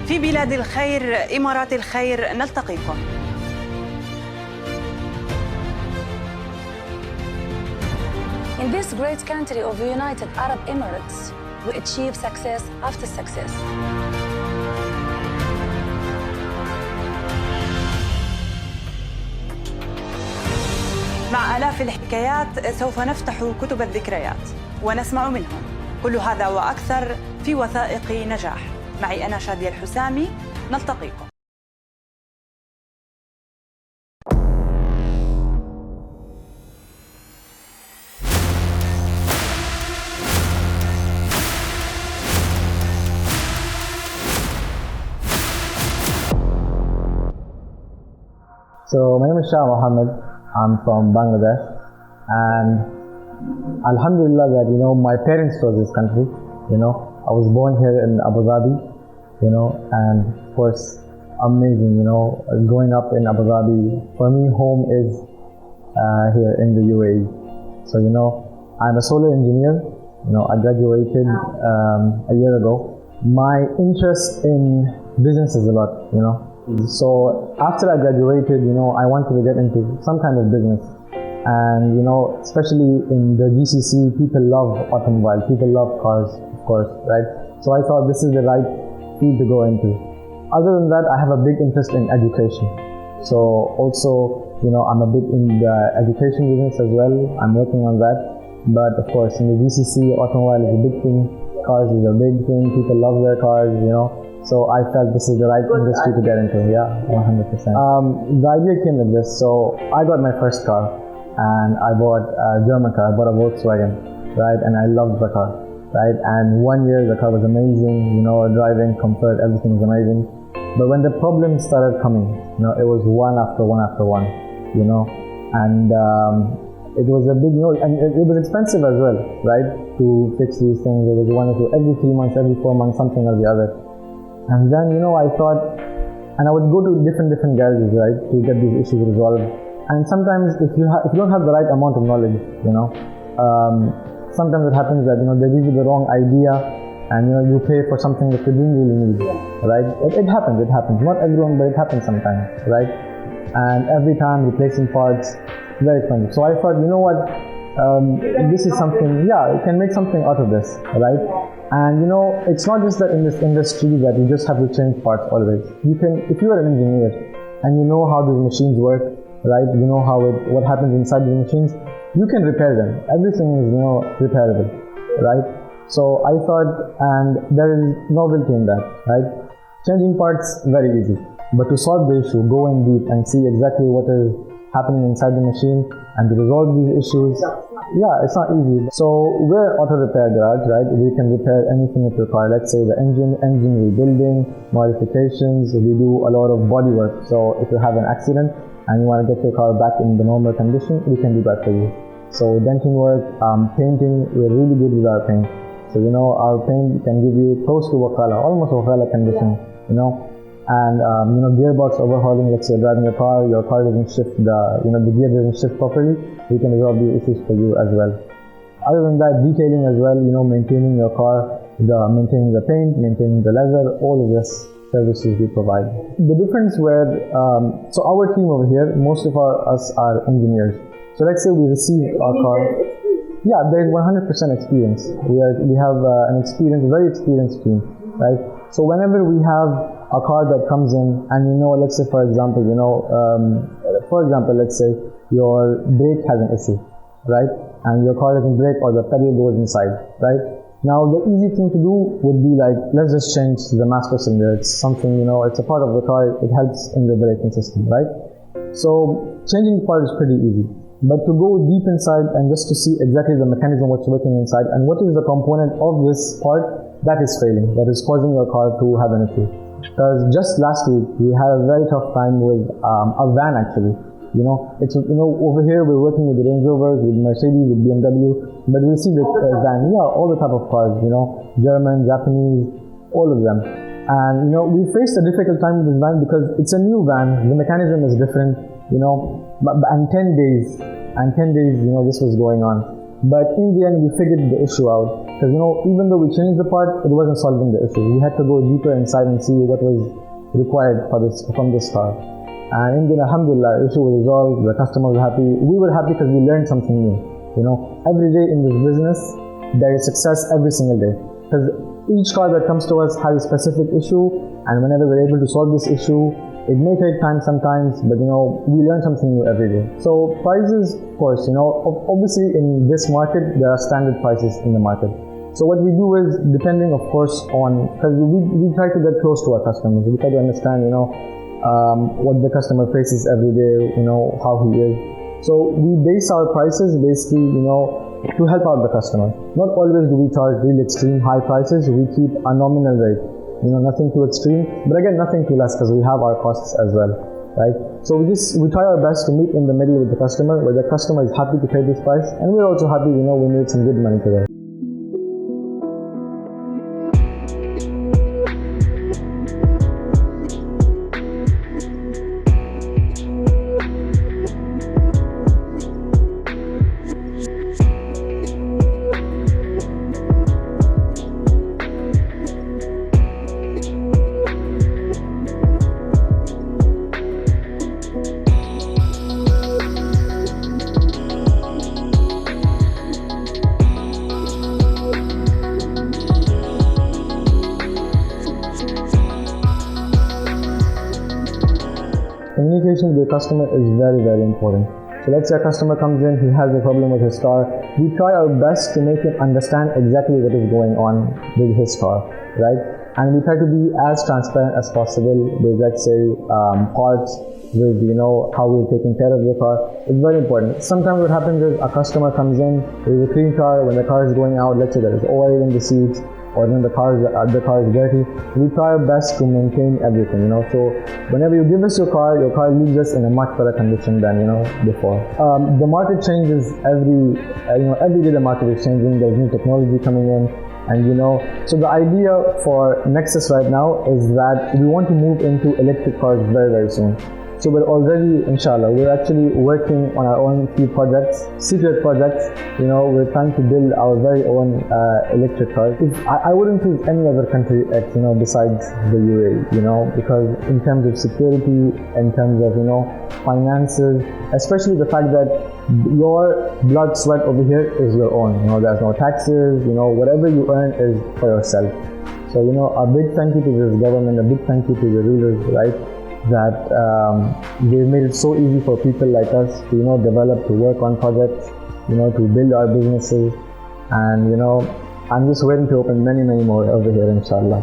في بلاد الخير، إمارات الخير، نلتقيكم. In this great country of the United Arab Emirates, we achieve success after success. مع آلاف الحكايات سوف نفتح كتب الذكريات ونسمع منهم. كل هذا وأكثر في وثائقي نجاح. معي أنا شادية الحسامي، نلتقيكم. So my name is Shah Mohammed. I'm from Bangladesh, and Alhamdulillah that my parents chose this country. I was born here in Abu Dhabi, and of course amazing. Growing up in Abu Dhabi, for me home is here in the UAE. So I'm a solar engineer. I graduated a year ago. My interest in business is a lot. So after I graduated, I wanted to get into some kind of business. And, especially in the GCC, people love automobiles, people love cars, of course, right? So I thought this is the right field to go into. Other than that, I have a big interest in education. So also, I'm a bit in the education business as well. I'm working on that. But of course, in the GCC, automobile is a big thing. Cars is a big thing. People love their cars, So I felt this is the right industry to get into. Yeah, 100%. The idea came like this. So I got my first car, and I bought a German car. I bought a Volkswagen, right? And I loved the car, right? And 1 year the car was amazing. Driving, comfort, everything was amazing. But when the problems started coming, it was one after one after one, and it was a big, and it was expensive as well, right? To fix these things, it was one or two every 3 months, every 4 months, something or the other. And then, I thought, and I would go to different garages, right, to get these issues resolved. And sometimes, if you don't have the right amount of knowledge, sometimes it happens that they give you the wrong idea, and you pay for something that you didn't really need, right? It happens. Not everyone, but it happens sometimes, right? And every time replacing parts, very expensive. So I thought, what? This is something. Yeah, you can make something out of this, right? And it's not just that in this industry that you just have to change parts always. You can, if you are an engineer and you know how these machines work, right? You know what happens inside the machines, you can repair them. Everything is repairable, right? So I thought, and there is novelty in that, right? Changing parts, very easy. But to solve the issue, go in deep and see exactly what is happening inside the machine and to resolve these issues, it's not easy. So we're an auto repair garage, right? We can repair anything if required. Let's say the engine rebuilding, modifications. We do a lot of body work. So if you have an accident and you want to get your car back in the normal condition, we can do that for you. So denting work, painting, we're really good with our paint. So our paint can give you close to wakala, almost wakala condition, And gearbox overhauling. Let's say you're driving your car doesn't shift, the gear doesn't shift properly. We can resolve the issues for you as well. Other than that, detailing as well. Maintaining your car, maintaining the paint, maintaining the leather, all of this services we provide. The difference where, so our team over here, most of us are engineers. So let's say we receive our car. Yeah, there's 100% experience. We have an very experienced team, right? So whenever we have a car that comes in, and let's say for example, let's say your brake has an issue, right? And your car doesn't brake or the pedal goes inside, right? Now the easy thing to do would be like, let's just change the master cylinder. It's something, it's a part of the car. It helps in the braking system, right? So changing the part is pretty easy. But to go deep inside and just to see exactly the mechanism what's working inside and what is the component of this part that is failing, that is causing your car to have an issue. Because just last week we had a very tough time with a van actually. It's over here we're working with the Range Rovers, with Mercedes, with BMW, but we see the van, all the type of cars, German, Japanese, all of them. And we faced a difficult time with this van because it's a new van, the mechanism is different, and 10 days, this was going on. But in the end, we figured the issue out. Because, you know, even though we changed the part, it wasn't solving the issue. We had to go deeper inside and see what was required from this car. And in the end, alhamdulillah, the issue was resolved, the customer was happy. We were happy because we learned something new. You know, every day in this business, there is success every single day. Because each car that comes to us has a specific issue, and whenever we're able to solve this issue, it may take time sometimes, but you know, we learn something new every day. So prices, of course, you know, obviously in this market, there are standard prices in the market. So what we do is, depending of course on, because we try to get close to our customers. We try to understand, you know, what the customer faces every day, you know, how he is. So we base our prices basically, you know, to help out the customer. Not always do we charge really extreme high prices, we keep a nominal rate. You know, nothing too extreme, but again, nothing too less because we have our costs as well, right? So we try our best to meet in the middle with the customer, where the customer is happy to pay this price, and we're also happy, you know, we made some good money today. Communication with the customer is very, very important. So let's say a customer comes in, he has a problem with his car. We try our best to make him understand exactly what is going on with his car, right? And we try to be as transparent as possible with, let's say, parts, with, you know, how we're taking care of the car. It's very important. Sometimes what happens is a customer comes in with a clean car. When the car is going out, let's say there is oil in the seats, or when the car is dirty, we try our best to maintain everything, you know. So whenever you give us your car leaves us in a much better condition than, you know, before. The market changes every day. The market is changing. There's new technology coming in, and you know. So the idea for Nexus right now is that we want to move into electric cars very, very soon. So we're already, inshallah, we're actually working on our own few projects, secret projects. You know, we're trying to build our very own electric cars. I wouldn't choose any other country, you know, besides the UAE, you know, because in terms of security, in terms of, you know, finances, especially the fact that your blood, sweat over here is your own. You know, there's no taxes. You know, whatever you earn is for yourself. So, you know, a big thank you to this government, a big thank you to the rulers, right? That they've made it so easy for people like us to, you know, develop, to work on projects, you know, to build our businesses. And, you know, I'm just waiting to open many, many more over here, inshallah.